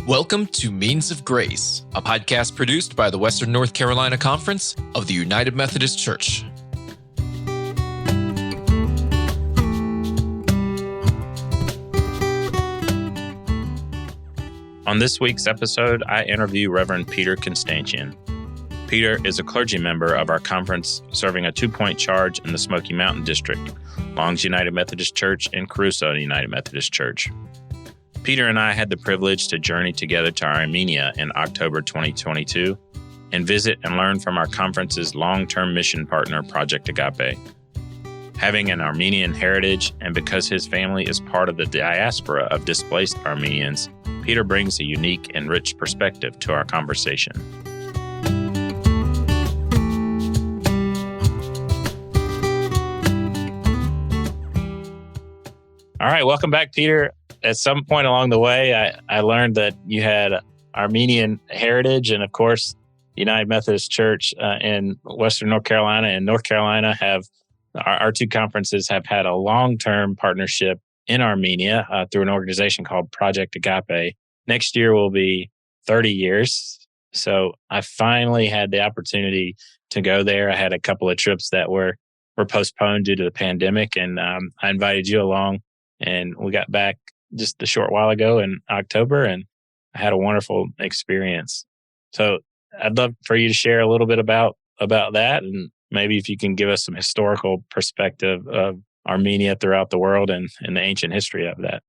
Welcome to Means of Grace, a podcast produced by the Western North Carolina Conference of the United Methodist Church. On this week's episode, I interview Reverend Peter Constantian. Peter is a clergy member of our conference, serving a 2-point charge in the Smoky Mountain District, Long's United Methodist Church and Crusoe United Methodist Church. Peter and I had the privilege to journey together to Armenia in October 2022 and visit and learn from our conference's long-term mission partner, Project AGAPE. Having an Armenian heritage, and because his family is part of the diaspora of displaced Armenians, Peter brings a unique and rich perspective to our conversation. All right, welcome back, Peter. At some point along the way, I learned that you had Armenian heritage, and of course, United Methodist Church in Western North Carolina and North Carolina have, our two conferences have had a long-term partnership in Armenia through an organization called Project AGAPE. Next year will be 30 years. So I finally had the opportunity to go there. I had a couple of trips that were postponed due to the pandemic, and I invited you along, and we got back just a short while ago in October, and I had a wonderful experience. So I'd love for you to share a little bit about that, and maybe if you can give us some historical perspective of Armenia throughout the world and the ancient history of that.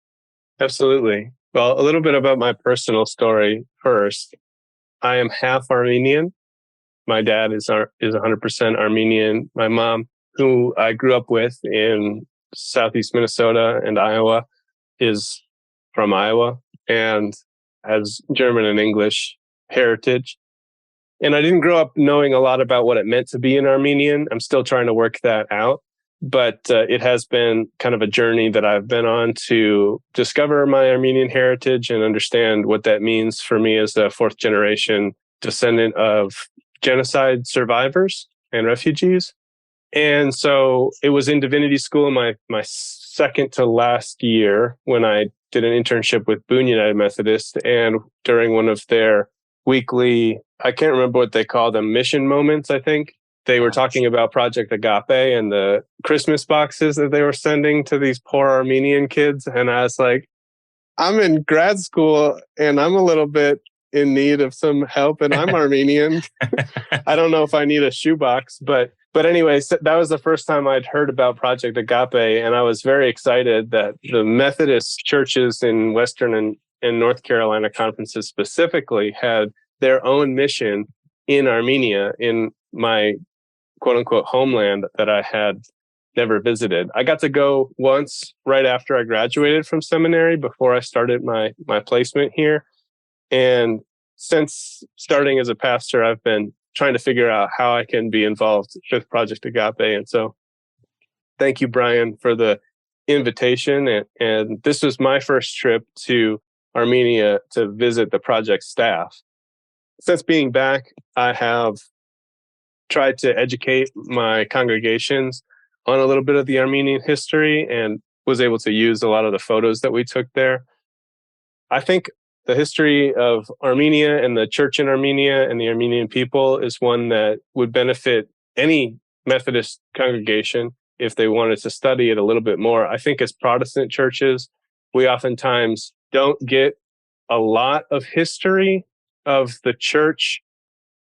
Absolutely. Well, a little bit about my personal story first. I am half Armenian. My dad is 100% Armenian. My mom, who I grew up with in southeast Minnesota and Iowa, is from Iowa and has German and English heritage. And I didn't grow up knowing a lot about what it meant to be an Armenian. I'm still trying to work that out. But it has been kind of a journey that I've been on to discover my Armenian heritage and understand what that means for me as a fourth generation descendant of genocide survivors and refugees. And so it was in divinity school my second to last year when I did an internship with Boone United Methodist, and during one of their weekly, I can't remember what they call them, mission moments, I think. They were talking about Project AGAPE and the Christmas boxes that they were sending to these poor Armenian kids. And I was like, I'm in grad school and I'm a little bit in need of some help, and I'm Armenian. I don't know if I need a shoebox, but anyway, so that was the first time I'd heard about Project AGAPE, and I was very excited that the Methodist churches in Western and North Carolina conferences specifically had their own mission in Armenia, in my quote-unquote homeland that I had never visited. I got to go once right after I graduated from seminary before I started my placement here. And since starting as a pastor, I've been trying to figure out how I can be involved with Project AGAPE. And so thank you, Brian, for the invitation. And this was my first trip to Armenia to visit the project staff. Since being back, I have tried to educate my congregations on a little bit of the Armenian history and was able to use a lot of the photos that we took there. I think the history of Armenia and the church in Armenia and the Armenian people is one that would benefit any Methodist congregation if they wanted to study it a little bit more. I think as Protestant churches, we oftentimes don't get a lot of history of the church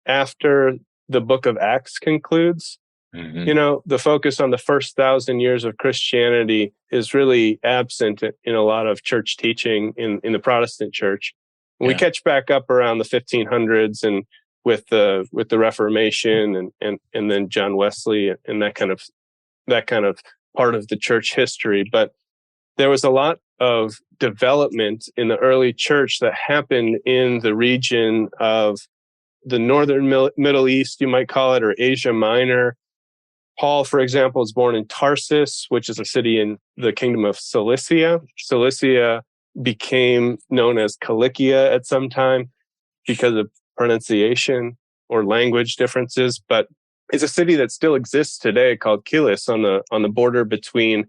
after the book of Acts concludes. Mm-hmm. You know, the focus on the first 1,000 years of Christianity is really absent in a lot of church teaching in the Protestant church. Yeah. We catch back up around the 1500s and with the Reformation and then John Wesley and that kind of part of the church history. But there was a lot of development in the early church that happened in the region of the northern Middle East, you might call it, or Asia Minor. Paul, for example, was born in Tarsus, which is a city in the kingdom of Cilicia. Cilicia became known as Cilicia at some time because of pronunciation or language differences, but it's a city that still exists today called Kilis on the border between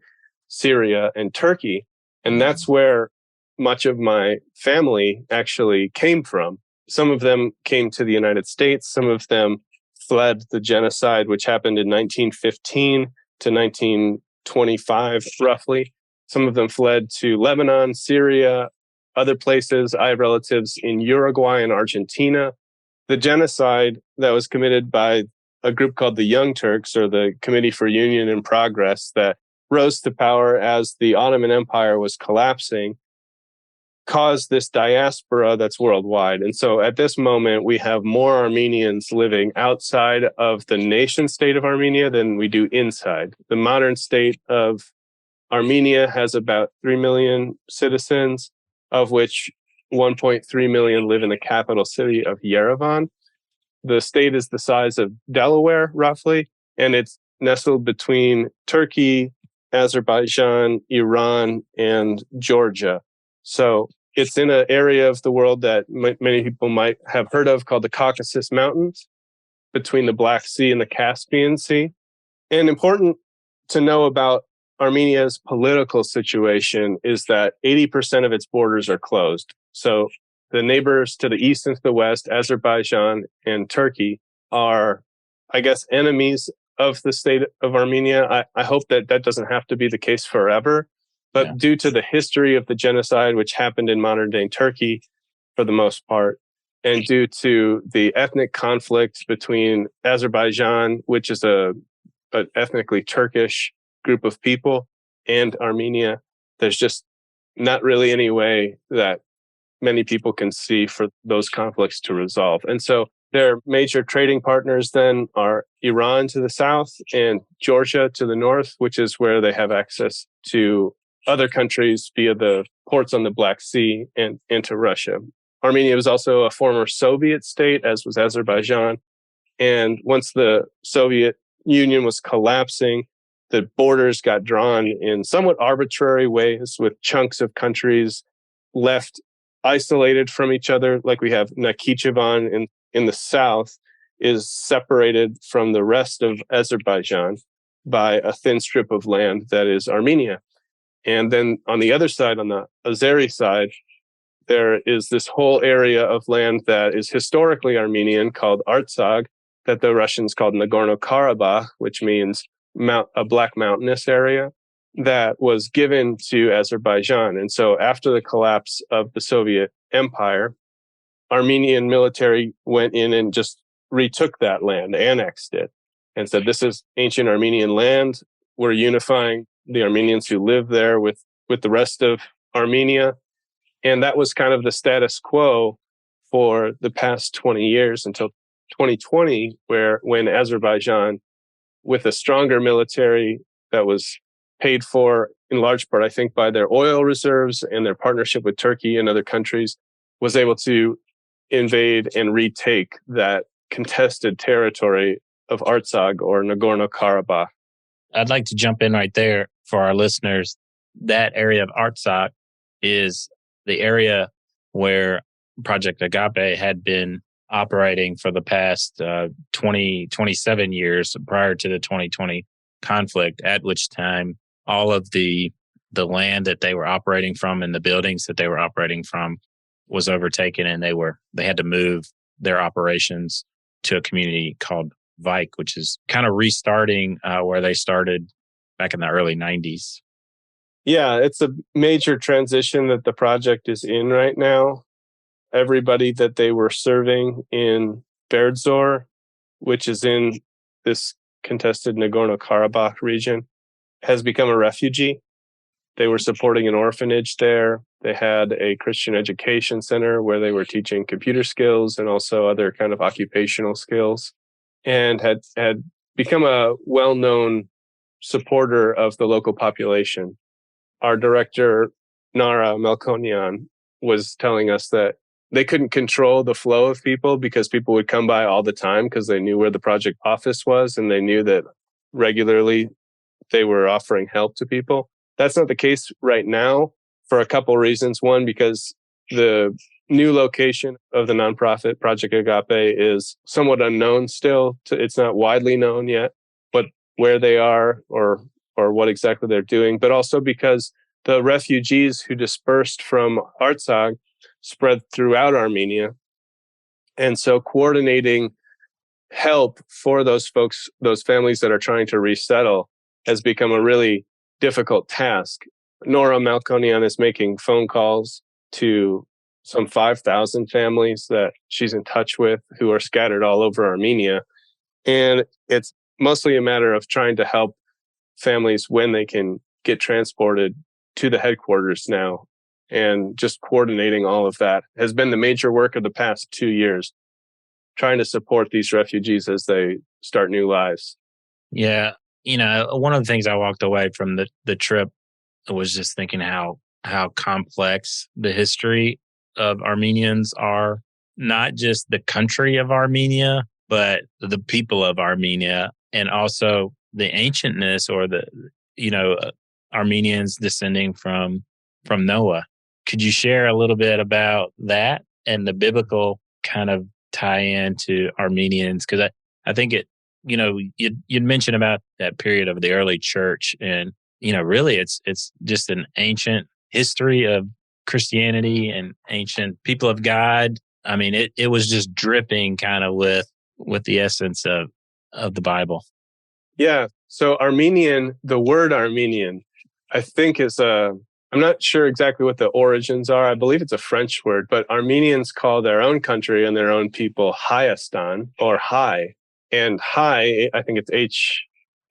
Syria and Turkey. And that's where much of my family actually came from. Some of them came to the United States. Some of them fled the genocide, which happened in 1915 to 1925, roughly. Some of them fled to Lebanon, Syria, other places. I have relatives in Uruguay and Argentina. The genocide that was committed by a group called the Young Turks, or the Committee for Union and Progress, that rose to power as the Ottoman Empire was collapsing, caused this diaspora that's worldwide. And so at this moment, we have more Armenians living outside of the nation state of Armenia than we do inside. The modern state of Armenia has about 3 million citizens, of which 1.3 million live in the capital city of Yerevan. The state is the size of Delaware, roughly, and it's nestled between Turkey, Azerbaijan, Iran, and Georgia. So it's in an area of the world that many people might have heard of called the Caucasus Mountains, between the Black Sea and the Caspian Sea. And important to know about Armenia's political situation is that 80% of its borders are closed. So the neighbors to the east and to the west, Azerbaijan and Turkey, are, I guess, enemies of the state of Armenia. I hope that that doesn't have to be the case forever. But due to the history of the genocide, which happened in modern-day Turkey for the most part, and due to the ethnic conflict between Azerbaijan, which is an ethnically Turkish group of people, and Armenia, there's just not really any way that many people can see for those conflicts to resolve. And so their major trading partners then are Iran to the south and Georgia to the north, which is where they have access to other countries via the ports on the Black Sea and into Russia. Armenia was also a former Soviet state, as was Azerbaijan. And once the Soviet Union was collapsing, the borders got drawn in somewhat arbitrary ways, with chunks of countries left isolated from each other. Like we have Nakhichevan in the south is separated from the rest of Azerbaijan by a thin strip of land that is Armenia. And then on the other side, on the Azeri side, there is this whole area of land that is historically Armenian called Artsakh, that the Russians called Nagorno-Karabakh, which means a black mountainous area, that was given to Azerbaijan. And so after the collapse of the Soviet Empire, Armenian military went in and just retook that land, annexed it, and said, this is ancient Armenian land. We're unifying the Armenians who live there with the rest of Armenia. And that was kind of the status quo for the past 20 years until 2020, when Azerbaijan, with a stronger military that was paid for in large part, I think, by their oil reserves and their partnership with Turkey and other countries, was able to invade and retake that contested territory of Artsakh, or Nagorno-Karabakh. I'd like to jump in right there for our listeners. That area of Artsakh is the area where Project AGAPE had been operating for the past 27 years prior to the 2020 conflict, at which time all of the land that they were operating from and the buildings that they were operating from was overtaken, and they had to move their operations to a community called Vike, which is kind of restarting where they started back in the early 90s. Yeah, it's a major transition that the project is in right now. Everybody that they were serving in Berdzor, which is in this contested Nagorno-Karabakh region, has become a refugee. They were supporting an orphanage there. They had a Christian education center where they were teaching computer skills and also other kind of occupational skills, and had become a well-known supporter of the local population. Our director, Nara Melkonian, was telling us that they couldn't control the flow of people because people would come by all the time because they knew where the project office was, and they knew that regularly they were offering help to people. That's not the case right now for a couple reasons. One, because the new location of the nonprofit Project AGAPE is somewhat unknown still. It's not widely known yet, but where they are or what exactly they're doing, but also because the refugees who dispersed from Artsakh spread throughout Armenia. And so coordinating help for those folks, those families that are trying to resettle, has become a really difficult task. Nora Malkonian is making phone calls to some 5,000 families that she's in touch with who are scattered all over Armenia. And it's mostly a matter of trying to help families when they can get transported to the headquarters now. And just coordinating all of that has been the major work of the past 2 years, trying to support these refugees as they start new lives. Yeah. One of the things I walked away from the trip was just thinking how complex the history of Armenians are, not just the country of Armenia, but the people of Armenia, and also the ancientness or the, Armenians descending from Noah. Could you share a little bit about that and the biblical kind of tie in to Armenians? Because I think it, you'd mentioned about that period of the early church, and really it's just an ancient history of Christianity and ancient people of God. I mean, it was just dripping kind of with the essence of the Bible. Yeah. So Armenian, the word Armenian, I think is I'm not sure exactly what the origins are. I believe it's a French word, but Armenians call their own country and their own people Hayastan or Hai. And Hai, I think it's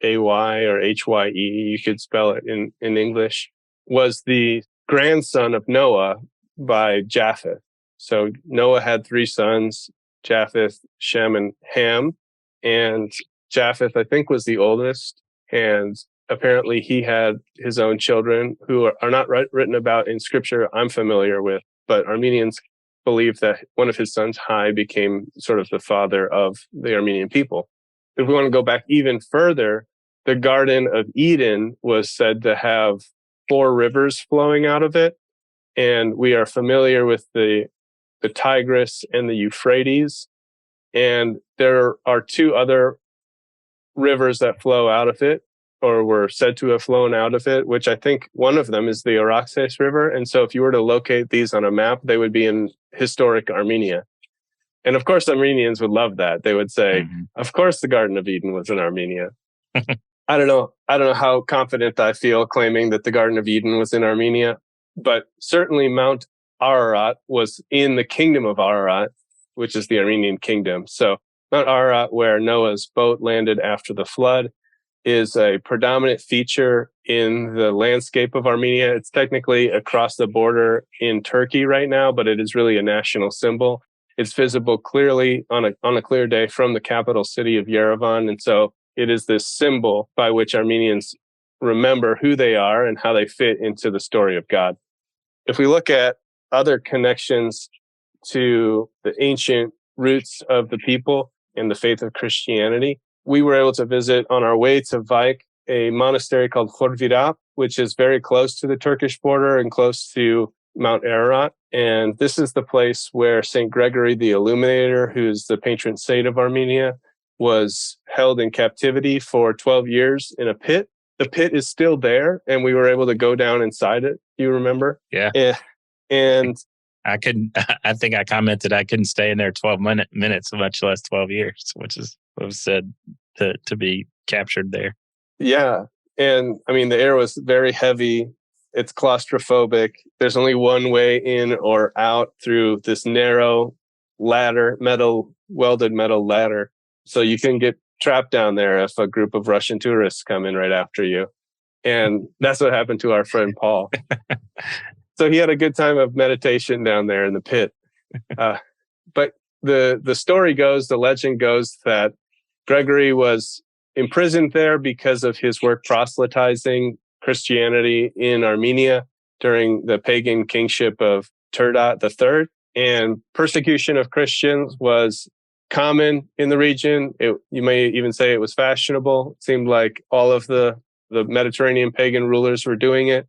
Hay or Hye, you could spell it in English, was the grandson of Noah by Japheth. So Noah had 3 sons, Japheth, Shem, and Ham. And Japheth, I think, was the oldest. And apparently he had his own children who are not written about in scripture I'm familiar with, but Armenians believe that one of his sons, Hai, became sort of the father of the Armenian people. If we want to go back even further, the Garden of Eden was said to have 4 rivers flowing out of it. And we are familiar with the Tigris and the Euphrates. And there are 2 other rivers that flow out of it, or were said to have flown out of it, which I think one of them is the Araxes River. And so if you were to locate these on a map, they would be in historic Armenia. And of course, Armenians would love that. They would say, Of course, the Garden of Eden was in Armenia. I don't know how confident I feel claiming that the Garden of Eden was in Armenia, but certainly Mount Ararat was in the kingdom of Ararat, which is the Armenian kingdom. So Mount Ararat, where Noah's boat landed after the flood, is a predominant feature in the landscape of Armenia. It's technically across the border in Turkey right now, but it is really a national symbol. It's visible clearly on a clear day from the capital city of Yerevan. And so it is this symbol by which Armenians remember who they are and how they fit into the story of God. If we look at other connections to the ancient roots of the people and the faith of Christianity, we were able to visit on our way to Vaik a monastery called Khorvirap, which is very close to the Turkish border and close to Mount Ararat. And this is the place where St. Gregory the Illuminator, who's the patron saint of Armenia, was held in captivity for 12 years in a pit. The pit is still there, and we were able to go down inside it. You remember? Yeah. And I think I commented I couldn't stay in there 12 minutes, much less 12 years, which is what was said to be captured there. Yeah. And I mean, the air was very heavy. It's claustrophobic. There's only one way in or out through this narrow ladder, welded metal ladder. So you can get trapped down there if a group of Russian tourists come in right after you. And that's what happened to our friend Paul. So he had a good time of meditation down there in the pit. But the story goes, the legend goes that Gregory was imprisoned there because of his work proselytizing Christianity in Armenia during the pagan kingship of Turdat III. And persecution of Christians was common in the region. You may even say it was fashionable. It seemed like all of the Mediterranean pagan rulers were doing it.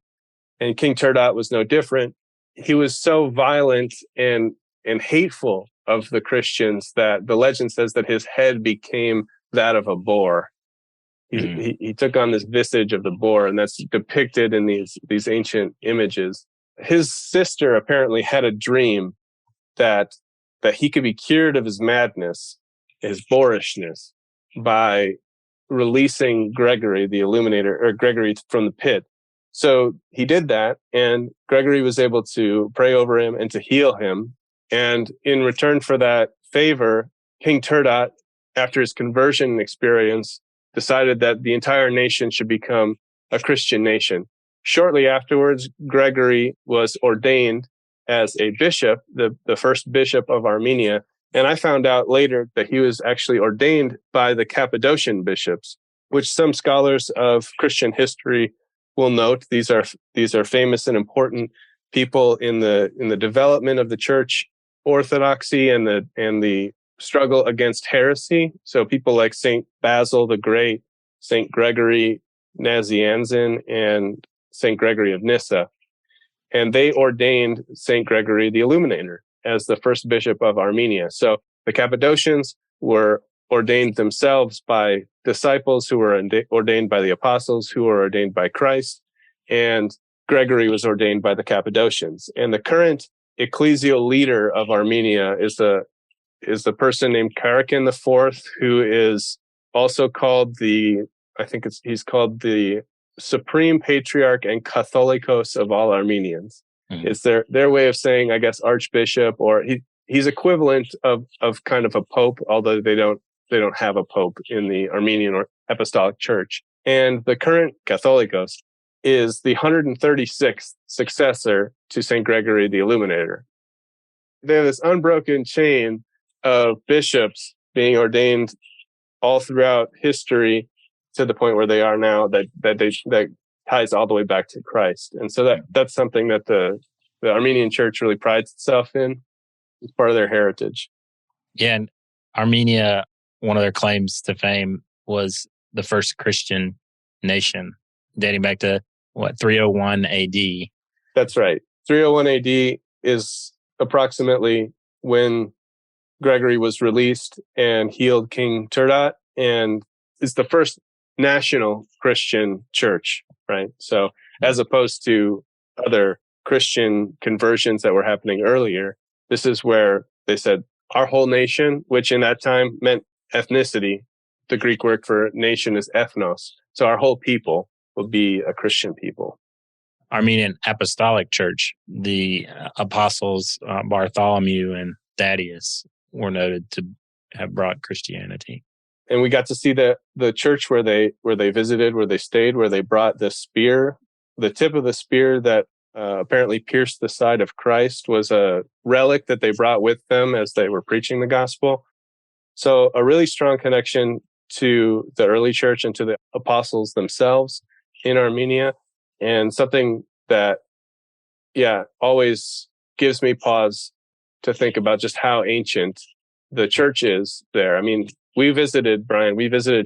And King Turdat was no different. He was so violent and hateful of the Christians that the legend says that his head became that of a boar. He took on this visage of the boar, and that's depicted in these ancient images. His sister apparently had a dream that he could be cured of his madness, his boorishness, by releasing Gregory, the illuminator, or Gregory from the pit. So he did that, and Gregory was able to pray over him and to heal him. And in return for that favor, King Turdat, after his conversion experience, decided that the entire nation should become a Christian nation. Shortly afterwards, Gregory was ordained as a bishop, the first bishop of Armenia. And I found out later that he was actually ordained by the Cappadocian bishops, which some scholars of Christian history will note. These are famous and important people in the development of the church orthodoxy and the struggle against heresy. So people like Saint Basil the Great, Saint Gregory Nazianzen, and Saint Gregory of Nyssa. And they ordained Saint Gregory the Illuminator as the first bishop of Armenia. So the Cappadocians were ordained themselves by disciples who were ordained by the apostles, who were ordained by Christ, and Gregory was ordained by the Cappadocians. And the current ecclesial leader of Armenia is the person named Karakin IV, who is also called he's called the Supreme Patriarch and Catholicos of all Armenians. Mm-hmm. It's their way of saying, I guess, Archbishop, or he's equivalent of kind of a pope, although they don't have a pope in the Armenian or Apostolic Church. And the current Catholicos is the 136th successor to St. Gregory the Illuminator. They have this unbroken chain of bishops being ordained all throughout history to the point where they are now, that ties all the way back to Christ. And so that's something that the Armenian Church really prides itself in. It's part of their heritage. Yeah, and Armenia, one of their claims to fame was the first Christian nation, dating back to 301 AD. That's right. 301 AD is approximately when Gregory was released and healed King Turdat, and it's the first national Christian church, right? So as opposed to other Christian conversions that were happening earlier, this is where they said our whole nation, which in that time meant ethnicity. The Greek word for nation is ethnos. So our whole people will be a Christian people. Armenian Apostolic Church, the apostles Bartholomew and Thaddeus were noted to have brought Christianity. And we got to see the church where they visited, where they stayed, where they brought the spear. The tip of the spear that apparently pierced the side of Christ was a relic that they brought with them as they were preaching the gospel. So a really strong connection to the early church and to the apostles themselves in Armenia, and something that, always gives me pause to think about just how ancient the church is there. I mean, we visited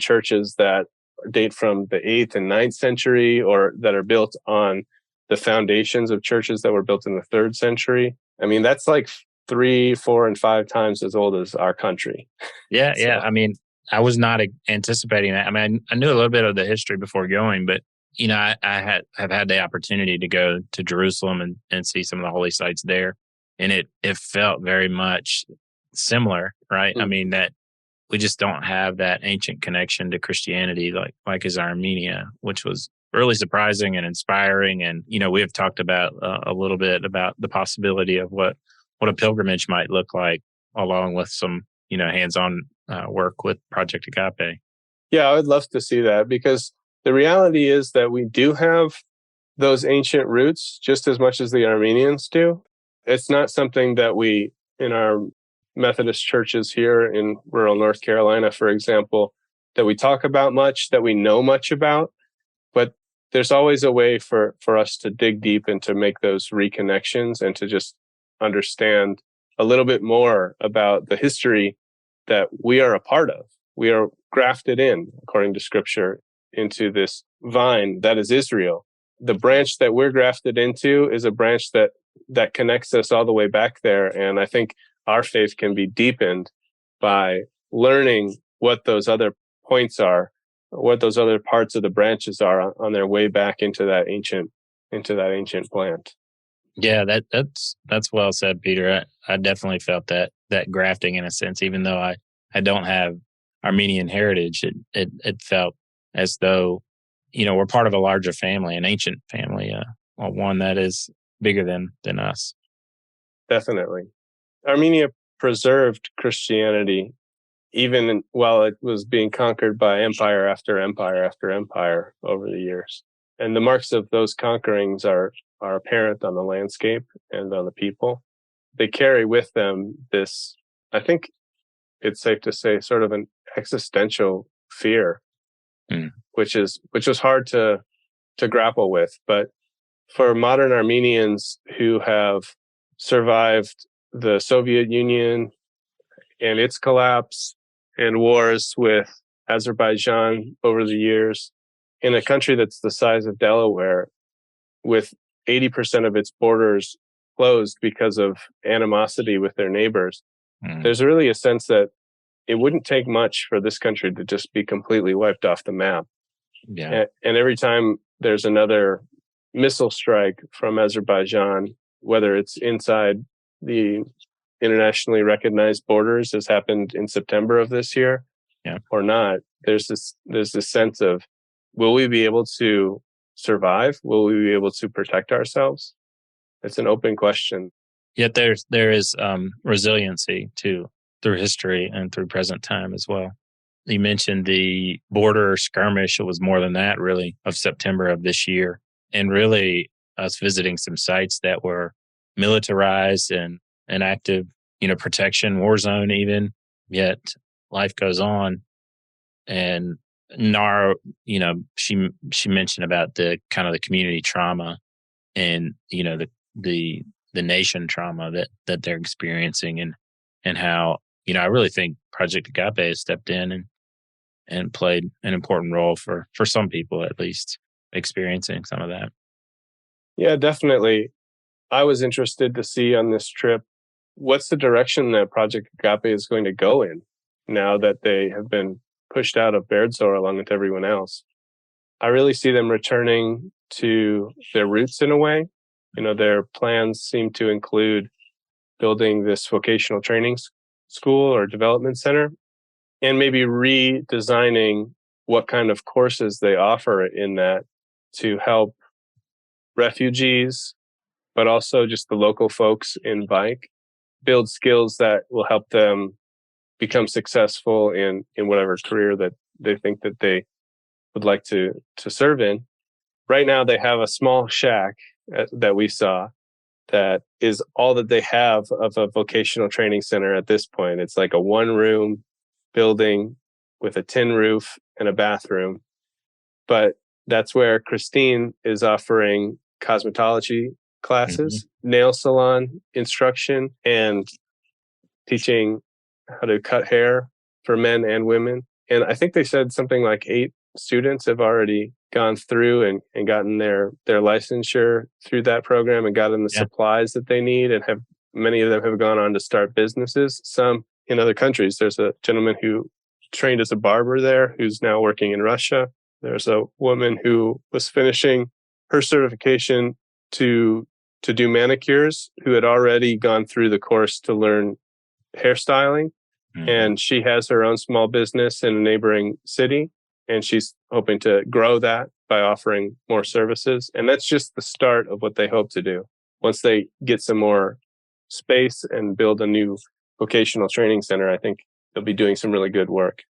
churches that date from the 8th and 9th century, or that are built on the foundations of churches that were built in the 3rd century. I mean, that's like 3, 4, and 5 times as old as our country. Yeah, so. Yeah. I mean, I was not anticipating that. I mean, I knew a little bit of the history before going, but I have had the opportunity to go to Jerusalem and see some of the holy sites there, and it felt very much similar, right? Mm-hmm. I mean, that we just don't have that ancient connection to Christianity like is Armenia, which was really surprising and inspiring. And, we have talked about a little bit about the possibility of what a pilgrimage might look like, along with some, hands-on work with Project AGAPE. Yeah, I would love to see that, because the reality is that we do have those ancient roots just as much as the Armenians do. It's not something that we, in our Methodist churches here in rural North Carolina, for example, that we talk about much, that we know much about, but there's always a way for us to dig deep and to make those reconnections and to just understand a little bit more about the history that we are a part of. We are grafted in, according to Scripture, into this vine that is Israel. The branch that we're grafted into is a branch that connects us all the way back there. And I think our faith can be deepened by learning what those other points are what those other parts of the branches are on their way back into that ancient plant. Yeah, that's well said, Peter. I definitely felt that grafting in a sense, even though I don't have Armenian heritage. It felt as though, we're part of a larger family, an ancient family, one that is bigger than us. Definitely. Armenia preserved Christianity even while it was being conquered by empire after empire after empire over the years. And the marks of those conquerings are apparent on the landscape and on the people. They carry with them this, I think it's safe to say, sort of an existential fear, which was hard to grapple with. But for modern Armenians who have survived the Soviet Union and its collapse and wars with Azerbaijan over the years, in a country that's the size of Delaware, with 80% of its borders closed because of animosity with their neighbors, there's really a sense that it wouldn't take much for this country to just be completely wiped off the map. Yeah. And every time there's another missile strike from Azerbaijan, whether it's inside the internationally recognized borders, as happened in September of this year, or not, there's this sense of, will we be able to survive? Will we be able to protect ourselves? It's an open question. Yet there is resiliency too, through history and through present time as well. You mentioned the border skirmish. It was more than that, really, of September of this year. And really us visiting some sites that were militarized and an active, protection, war zone even, yet life goes on. And Nara, she mentioned about the kind of the community trauma and, the nation trauma that they're experiencing and how, I really think Project Agape has stepped in and played an important role for some people, at least, experiencing some of that. Yeah, definitely. I was interested to see on this trip, what's the direction that Project Agape is going to go in now that they have been pushed out of Berdzor along with everyone else. I really see them returning to their roots in a way. Their plans seem to include building this vocational training school or development center, and maybe redesigning what kind of courses they offer in that to help refugees, but also just the local folks in Bike build skills that will help them become successful in whatever career that they think that they would like to serve in. Right now, they have a small shack that we saw that is all that they have of a vocational training center at this point. It's like a one-room building with a tin roof and a bathroom. But that's where Christine is offering cosmetology classes, nail salon instruction, and teaching how to cut hair for men and women. And I think they said something like 8 students have already gone through and gotten their licensure through that program and gotten the supplies that they need, and many of them have gone on to start businesses. Some in other countries. There's a gentleman who trained as a barber there who's now working in Russia. There's a woman who was finishing her certification to do manicures, who had already gone through the course to learn hairstyling. And she has her own small business in a neighboring city, and she's hoping to grow that by offering more services. And that's just the start of what they hope to do. Once they get some more space and build a new vocational training center, I think they'll be doing some really good work.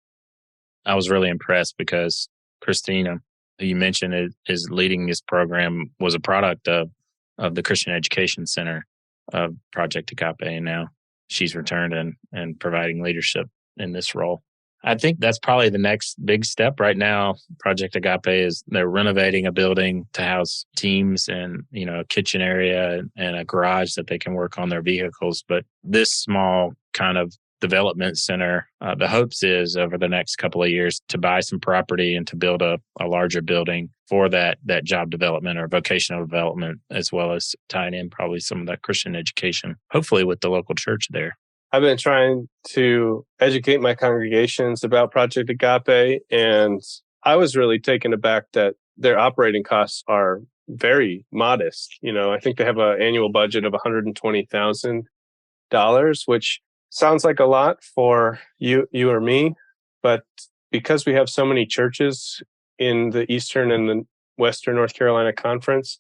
I was really impressed because Christina, who you mentioned is leading this program, was a product of the Christian Education Center of Project Agape, and now she's returned and providing leadership in this role. I think that's probably the next big step right now. Project Agape is they're renovating a building to house teams and, a kitchen area and a garage that they can work on their vehicles. But this small kind of development center, the hopes is over the next couple of years to buy some property and to build a larger building for that job development or vocational development, as well as tying in probably some of that Christian education, hopefully with the local church there. I've been trying to educate my congregations about Project Agape, and I was really taken aback that their operating costs are very modest. I think they have an annual budget of $120,000, which sounds like a lot for you or me, but because we have so many churches in the Eastern and the Western North Carolina Conference,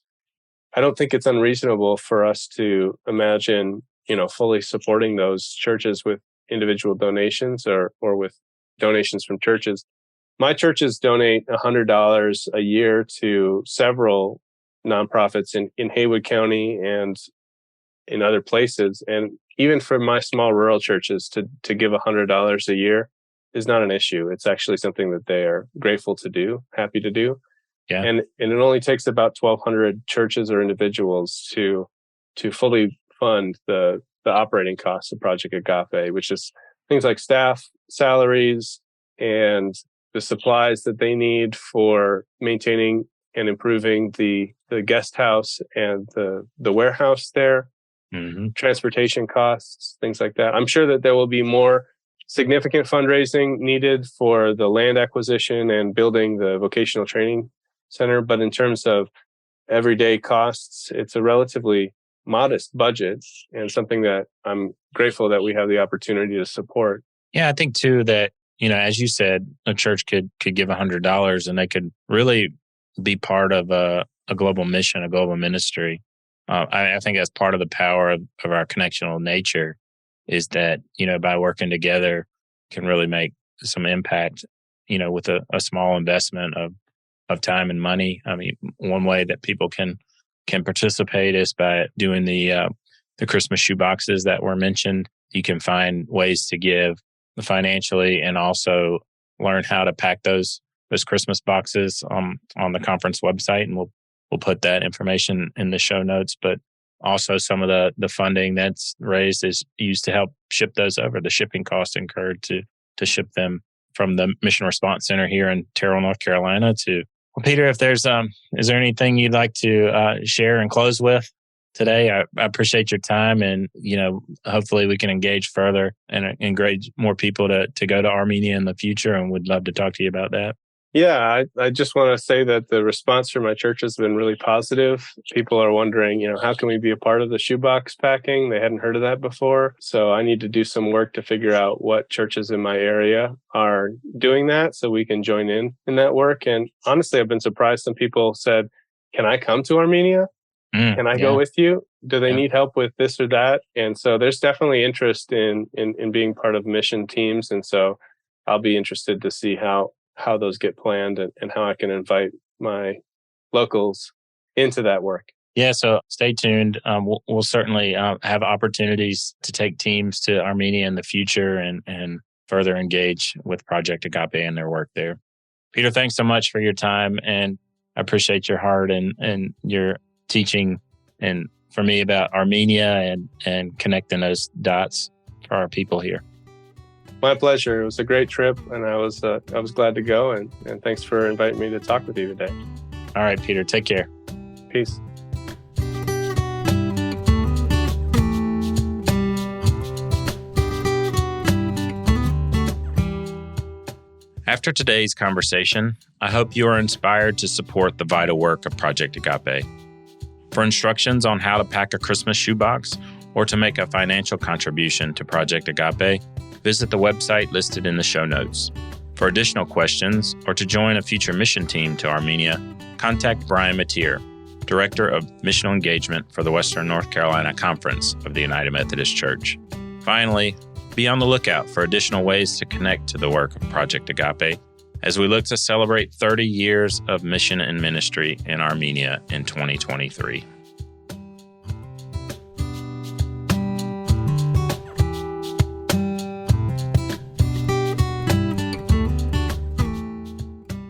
I don't think it's unreasonable for us to imagine, fully supporting those churches with individual donations or with donations from churches. My churches donate $100 a year to several nonprofits in Haywood County and in other places. And even for my small rural churches to give $100 a year is not an issue. It's actually something that they are grateful to do, happy to do. Yeah. And it only takes about 1,200 churches or individuals to fully fund the operating costs of Project AGAPE, which is things like staff, salaries, and the supplies that they need for maintaining and improving the guest house and the warehouse there, transportation costs, things like that. I'm sure that there will be more significant fundraising needed for the land acquisition and building the vocational training center. But in terms of everyday costs, it's a relatively modest budget and something that I'm grateful that we have the opportunity to support. Yeah, I think too that, as you said, a church could give $100 and they could really be part of a global mission, a global ministry. I think that's part of the power of our connectional nature is that, by working together can really make some impact, with a small investment of time and money. I mean, one way that people can participate is by doing the Christmas shoe boxes that were mentioned. You can find ways to give financially and also learn how to pack those Christmas boxes on the conference website, and we'll put that information in the show notes. But also some of the funding that's raised is used to help ship those over. The shipping costs incurred to ship them from the Mission Response Center here in Terrell, North Carolina to. Well, Peter, if there's is there anything you'd like to share and close with today? I appreciate your time, and hopefully we can engage further and engage more people to go to Armenia in the future, and would love to talk to you about that. Yeah, I just want to say that the response from my church has been really positive. People are wondering, how can we be a part of the shoebox packing? They hadn't heard of that before. So I need to do some work to figure out what churches in my area are doing that so we can join in that work. And honestly, I've been surprised. Some people said, can I come to Armenia? Can I go with you? Do they need help with this or that? And so there's definitely interest in being part of mission teams. And so I'll be interested to see how those get planned and how I can invite my locals into that work. Yeah, so stay tuned. We'll certainly have opportunities to take teams to Armenia in the future and further engage with Project AGAPE and their work there. Peter, thanks so much for your time, and I appreciate your heart and your teaching and for me about Armenia and connecting those dots for our people here. My pleasure. It was a great trip, and I was glad to go. And thanks for inviting me to talk with you today. All right, Peter. Take care. Peace. After today's conversation, I hope you are inspired to support the vital work of Project AGAPE. For instructions on how to pack a Christmas shoebox or to make a financial contribution to Project AGAPE, visit the website listed in the show notes. For additional questions or to join a future mission team to Armenia, contact Brian Mateer, Director of Missional Engagement for the Western North Carolina Conference of the United Methodist Church. Finally, be on the lookout for additional ways to connect to the work of Project AGAPE as we look to celebrate 30 years of mission and ministry in Armenia in 2023.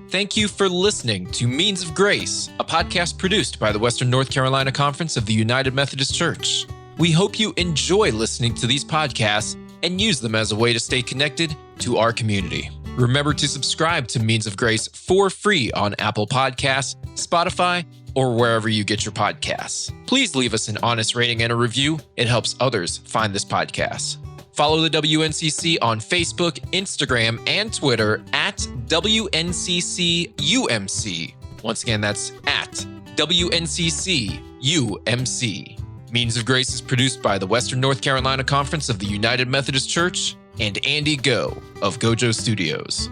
Thank you for listening to Means of Grace, a podcast produced by the Western North Carolina Conference of the United Methodist Church. We hope you enjoy listening to these podcasts and use them as a way to stay connected to our community. Remember to subscribe to Means of Grace for free on Apple Podcasts, Spotify, or wherever you get your podcasts. Please leave us an honest rating and a review. It helps others find this podcast. Follow the WNCC on Facebook, Instagram, and Twitter at WNCCUMC. Once again, that's at WNCCUMC. Means of Grace is produced by the Western North Carolina Conference of the United Methodist Church and Andy Go of Gojo Studios.